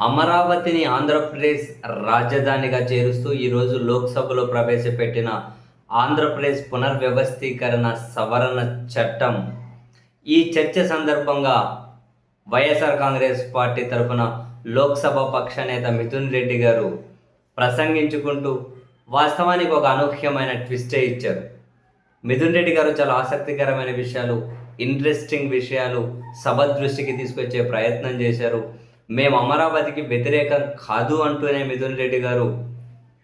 అమరావతిని ఆంధ్రప్రదేశ్ రాజధానిగా చేరుస్తూ ఈరోజు లోక్సభలో ప్రవేశపెట్టిన ఆంధ్రప్రదేశ్ పునర్వ్యవస్థీకరణ సవరణ చట్టం. ఈ చర్చ సందర్భంగా వైఎస్ఆర్ కాంగ్రెస్ పార్టీ తరఫున లోక్సభ పక్ష నేత మిథున్ రెడ్డి గారు ప్రసంగించుకుంటూ వాస్తవానికి ఒక అనూహ్యమైన ట్విస్టే ఇచ్చారు. మిథున్ రెడ్డి గారు చాలా ఆసక్తికరమైన విషయాలు, ఇంట్రెస్టింగ్ విషయాలు సభ దృష్టికి తీసుకొచ్చే ప్రయత్నం చేశారు. మేము అమరావతికి వ్యతిరేకం కాదు అంటూనే మిథున్ రెడ్డి గారు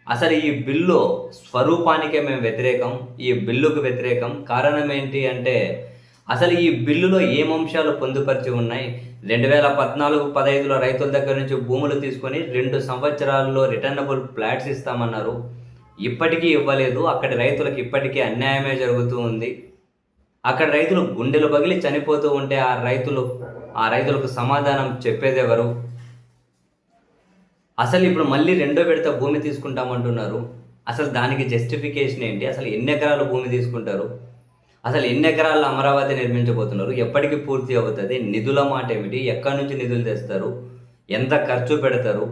అసలు ఈ బిల్లు స్వరూపానికే మేము వ్యతిరేకం, ఈ బిల్లుకు వ్యతిరేకం. కారణం ఏంటి అంటే అసలు ఈ బిల్లులో ఏం అంశాలు పొందుపరిచి ఉన్నాయి? 2014-15లో రైతుల దగ్గర నుంచి భూములు తీసుకొని 2 సంవత్సరాల్లో రిటర్నబుల్ ఫ్లాట్స్ ఇస్తామన్నారు. ఇప్పటికీ ఇవ్వలేదు. అక్కడి రైతులకు ఇప్పటికీ అన్యాయమే జరుగుతూ ఉంది. అక్కడ రైతులు గుండెలు పగిలి చనిపోతూ ఉంటే ఆ రైతులకు సమాధానం చెప్పేదెవరు? అసలు ఇప్పుడు మళ్ళీ రెండో విడత భూమి తీసుకుంటామంటున్నారు. అసలు దానికి జస్టిఫికేషన్ ఏంటి? అసలు ఎన్ని ఎకరాలు భూమి తీసుకుంటారు? అసలు ఎన్ని ఎకరాల్లో అమరావతి నిర్మించబోతున్నారు? ఎప్పటికి పూర్తి అవుతుంది? నిధుల మాట ఏమిటి? ఎక్కడి నుంచి నిధులు తెస్తారు? ఎంత ఖర్చు పెడతారు?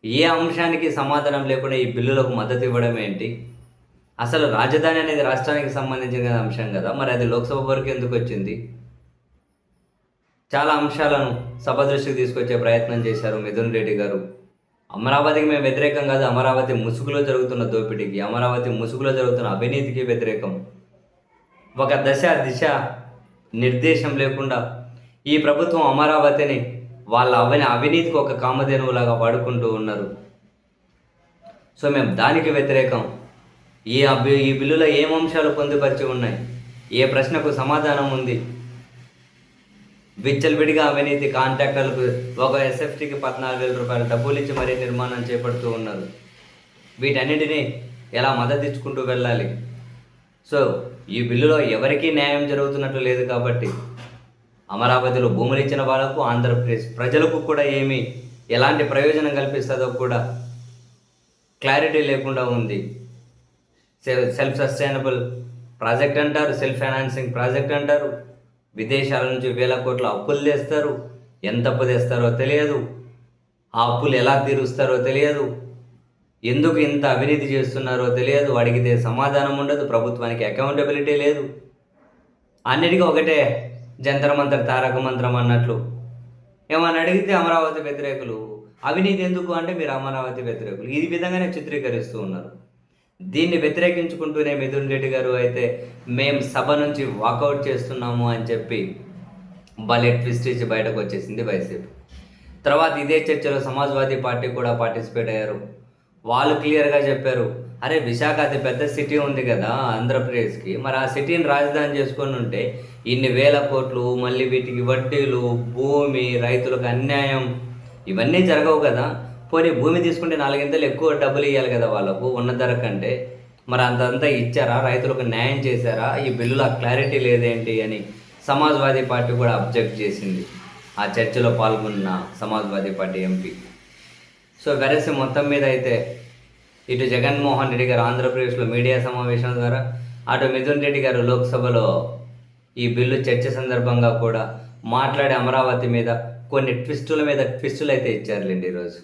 ఏ అంశానికి సమాధానం లేకుండా ఈ బిల్లులకు మద్దతు ఇవ్వడం ఏంటి? అసలు రాజధాని అనేది రాష్ట్రానికి సంబంధించిన అంశం కదా, మరి అది లోక్సభ వరకు ఎందుకు వచ్చింది? చాలా అంశాలను సభ దృష్టికి తీసుకొచ్చే ప్రయత్నం చేశారు మిథున్ రెడ్డి గారు. అమరావతికి మేము వ్యతిరేకం కాదు, అమరావతి ముసుగులో జరుగుతున్న దోపిడీకి, అమరావతి ముసుగులో జరుగుతున్న అవినీతికి వ్యతిరేకం. ఒక దిశ నిర్దేశం లేకుండా ఈ ప్రభుత్వం అమరావతిని వాళ్ళ అవినీతికి ఒక కామధేనువులాగా వాడుకుంటూ ఉన్నారు. సో మేము దానికి వ్యతిరేకం. ఈ బిల్లులో ఏం అంశాలు పొందుపరిచి ఉన్నాయి? ఏ ప్రశ్నకు సమాధానం ఉంది? విచ్చలవిడిగా అవినీతి, కాంట్రాక్టర్లకు ఒక ఎస్ఎఫ్టీకి 14,000 రూపాయలు డబ్బులు ఇచ్చి మరీ నిర్మాణం చేపడుతూ ఉన్నారు. వీటన్నిటినీ ఎలా మద్దతు ఇచ్చుకుంటూ వెళ్ళాలి? సో ఈ బిల్లులో ఎవరికీ న్యాయం జరుగుతున్నట్లు లేదు. కాబట్టి అమరావతిలో భూములు ఇచ్చిన వాళ్ళకు, ఆంధ్రప్రదేశ్ ప్రజలకు కూడా ఎలాంటి ప్రయోజనం కల్పిస్తుందో కూడా క్లారిటీ లేకుండా ఉంది. సెల్ఫ్ సస్టైనబుల్ ప్రాజెక్ట్ అంటారు, సెల్ఫ్ ఫైనాన్సింగ్ ప్రాజెక్ట్ అంటారు. విదేశాల నుంచి వేల కోట్ల అప్పులు తెస్తారు. ఎంత అప్పు తెస్తారో తెలియదు, ఆ అప్పులు ఎలా తీరుస్తారో తెలియదు, ఎందుకు ఇంత అవినీతి చేస్తున్నారో తెలియదు. అడిగితే సమాధానం ఉండదు, ప్రభుత్వానికి అకౌంటబిలిటీ లేదు. అన్నిటికీ ఒకటే జంతర్ మంతర్ తారక మంత్రం అన్నట్లు. ఏమని అడిగితే అమరావతి వ్యతిరేకులు, అవినీతి ఎందుకు అంటే మీరు అమరావతి వ్యతిరేకులు, ఈ విధంగానే చిత్రీకరిస్తూ ఉన్నారు. దీన్ని వ్యతిరేకించుకుంటూనే మిథున్ రెడ్డి గారు అయితే మేము సభ నుంచి వాకౌట్ చేస్తున్నాము అని చెప్పి భలే ట్విస్ట్ ఇచ్చి బయటకు వచ్చేసింది వైసీపీ. తర్వాత ఇదే చర్చలో సమాజ్వాదీ పార్టీ కూడా పార్టిసిపేట్ అయ్యారు. వాళ్ళు క్లియర్గా చెప్పారు, అరే విశాఖ అతి పెద్ద సిటీ ఉంది కదా ఆంధ్రప్రదేశ్కి, మరి ఆ సిటీని రాజధాని చేసుకొని ఉంటే ఇన్ని వేల కోట్లు, మళ్ళీ వీటికి వడ్డీలు, భూమి, రైతులకు అన్యాయం ఇవన్నీ జరగవు కదా. పోనీ భూమి తీసుకుంటే 4 ఎక్కువ డబ్బులు ఇవ్వాలి కదా వాళ్ళకు ఉన్న ధర కంటే. మరి అంతంతా ఇచ్చారా? రైతులకు న్యాయం చేశారా? ఈ బిల్లులో క్లారిటీ లేదేంటి అని సమాజ్వాదీ పార్టీ కూడా అబ్జెక్ట్ చేసింది, ఆ చర్చలో పాల్గొన్న సమాజ్వాదీ పార్టీ ఎంపీ. సో వెరసి మొత్తం మీద అయితే ఇటు జగన్మోహన్ రెడ్డి గారు ఆంధ్రప్రదేశ్లో మీడియా సమావేశం ద్వారా, అటు మిథున్ రెడ్డి గారు లోక్సభలో ఈ బిల్లు చర్చ సందర్భంగా కూడా మాట్లాడే అమరావతి మీద కొన్ని ట్విస్టుల మీద ట్విస్టులు అయితే ఇచ్చారులేండి ఈరోజు.